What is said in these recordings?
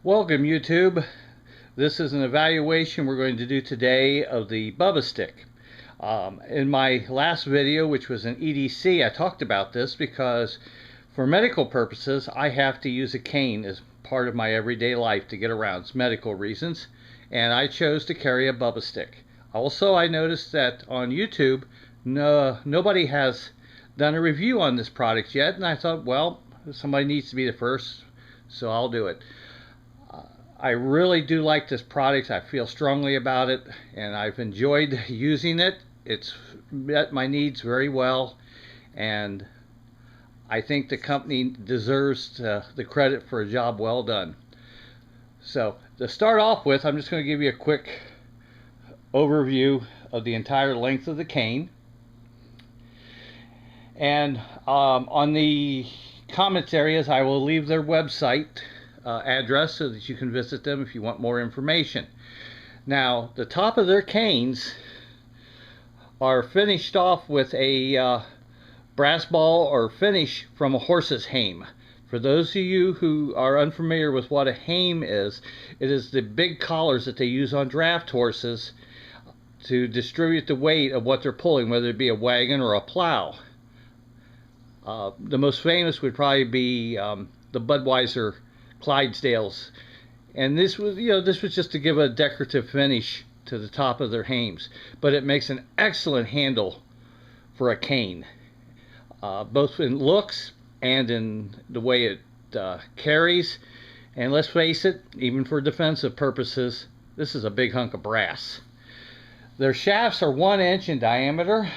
Welcome YouTube. This is an evaluation we're going to do today of the Bubba Stik. In my last video, which was an EDC, I talked about this because for medical purposes I have to use a cane as part of my everyday life to get around. It's medical reasons, and I chose to carry a Bubba Stik. Also, I noticed that on YouTube nobody has done a review on this product yet, and I thought, well, somebody needs to be the first, so I'll do it. I really do like this product. I feel strongly about it, and I've enjoyed using it. It's met my needs very well, and I think the company deserves the credit for a job well done. So to start off with, I'm just going to give you a quick overview of the entire length of the cane. And on the comments areas, I will leave their website address so that you can visit them if you want more information. Now, the top of their canes are finished off with a brass ball or finish from a horse's hame. For those of you who are unfamiliar with what a hame is, it is the big collars that they use on draft horses to distribute the weight of what they're pulling, whether it be a wagon or a plow. The most famous would probably be the Budweiser Clydesdales, and this was just to give a decorative finish to the top of their hames, but it makes an excellent handle for a cane, both in looks and in the way it carries. And let's face it, even for defensive purposes, this is a big hunk of brass. Their shafts are 1 inch in diameter.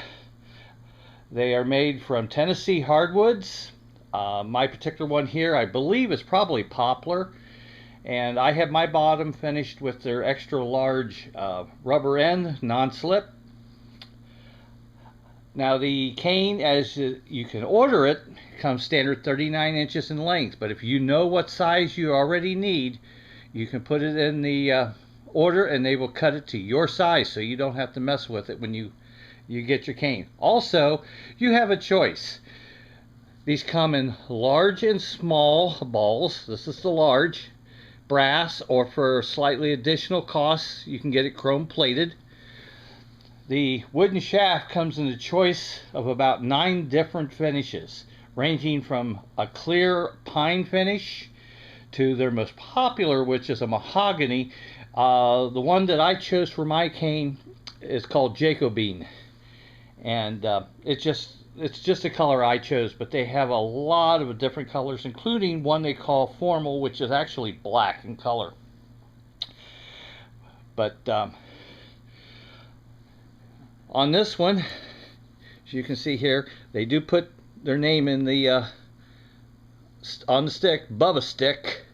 They are made from Tennessee hardwoods. My particular one here, I believe, is probably poplar, and I have my bottom finished with their extra large rubber end, non-slip. Now the cane, as you can order it, comes standard 39 inches in length, but if you know what size you already need, you can put it in the order and they will cut it to your size, so you don't have to mess with it when you get your cane. Also, you have a choice. These come in large and small balls. This is the large, brass, or for slightly additional costs, you can get it chrome plated. The wooden shaft comes in a choice of about 9 different finishes, ranging from a clear pine finish to their most popular, which is a mahogany. The one that I chose for my cane is called Jacobine, and it's just a color I chose, but they have a lot of different colors, including one they call formal, which is actually black in color. But on this one, as you can see here, they do put their name in the on the stick, Bubba Stik.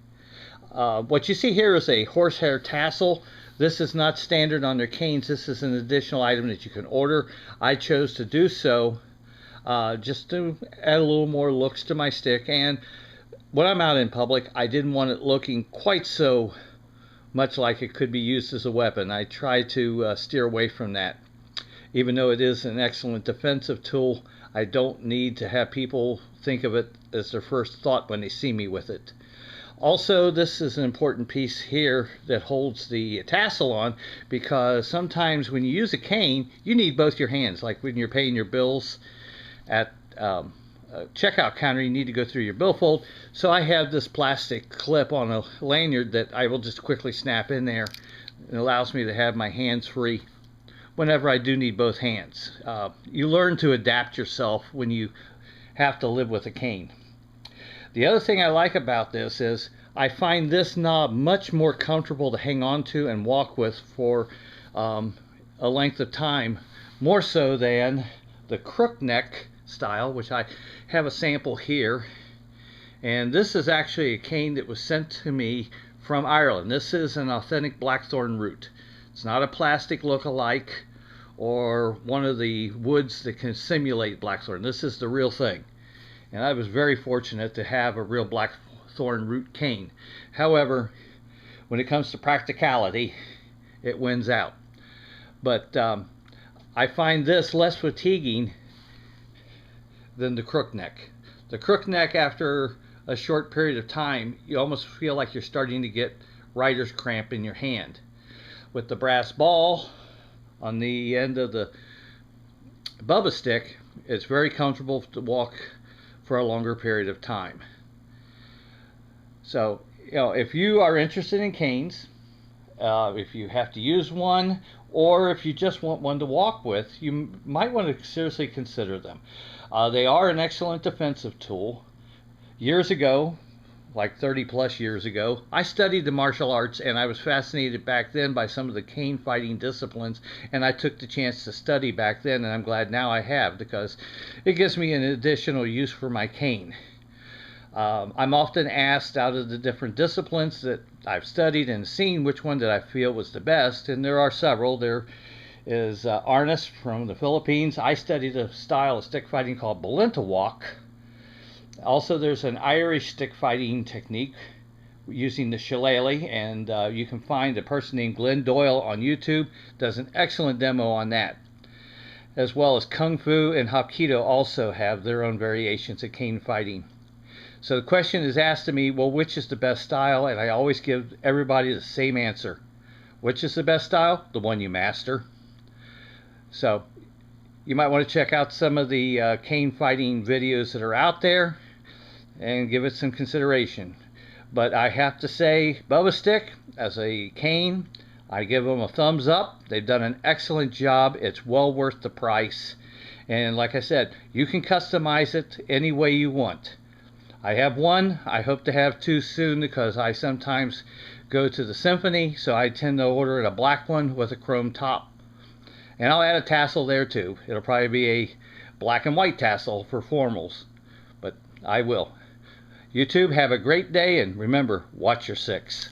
What you see here is a horsehair tassel. This is not standard on their canes. This is an additional item that you can order. I chose to do so just to add a little more looks to my stick, and when I'm out in public, I didn't want it looking quite so much like it could be used as a weapon. I try to steer away from that. Even though it is an excellent defensive tool, I don't need to have people think of it as their first thought when they see me with it. Also, this is an important piece here that holds the tassel on, because sometimes when you use a cane, you need both your hands. Like when you're paying your bills at a checkout counter, you need to go through your billfold. So I have this plastic clip on a lanyard that I will just quickly snap in there. It allows me to have my hands free whenever I do need both hands. You learn to adapt yourself when you have to live with a cane. The other thing I like about this is I find this knob much more comfortable to hang on to and walk with for a length of time, more so than the crook neck style, which I have a sample here. And this is actually a cane that was sent to me from Ireland. This is an authentic blackthorn root. It's not a plastic look-alike or one of the woods that can simulate blackthorn. This is the real thing. And I was very fortunate to have a real blackthorn root cane. However, when it comes to practicality, it wins out. But I find this less fatiguing than the crook neck. The crook neck, after a short period of time, you almost feel like you're starting to get writer's cramp in your hand. With the brass ball on the end of the Bubba Stik, it's very comfortable to walk for a longer period of time. So, if you are interested in canes, if you have to use one, or if you just want one to walk with, you might want to seriously consider them. They are an excellent defensive tool. Years ago, like 30 plus years ago, I studied the martial arts, and I was fascinated back then by some of the cane fighting disciplines, and I took the chance to study back then, and I'm glad now I have, because it gives me an additional use for my cane. I'm often asked, out of the different disciplines that I've studied and seen, which one did I feel was the best, and there are several. There is Arnis from the Philippines. I studied a style of stick fighting called Balintawak. Also, there's an Irish stick fighting technique using the shillelagh, and you can find a person named Glenn Doyle on YouTube does an excellent demo on that. As well as Kung Fu and Hapkido also have their own variations of cane fighting. So the question is asked to me, well, which is the best style? And I always give everybody the same answer. Which is the best style? The one you master. So you might want to check out some of the cane fighting videos that are out there and give it some consideration. But I have to say, Bubba Stik, as a cane, I give them a thumbs up. They've done an excellent job. It's well worth the price. And like I said, you can customize it any way you want. I have one. I hope to have two soon, because I sometimes go to the symphony, so I tend to order a black one with a chrome top. And I'll add a tassel there too. It'll probably be a black and white tassel for formals, but I will. YouTube, have a great day, and remember, watch your six.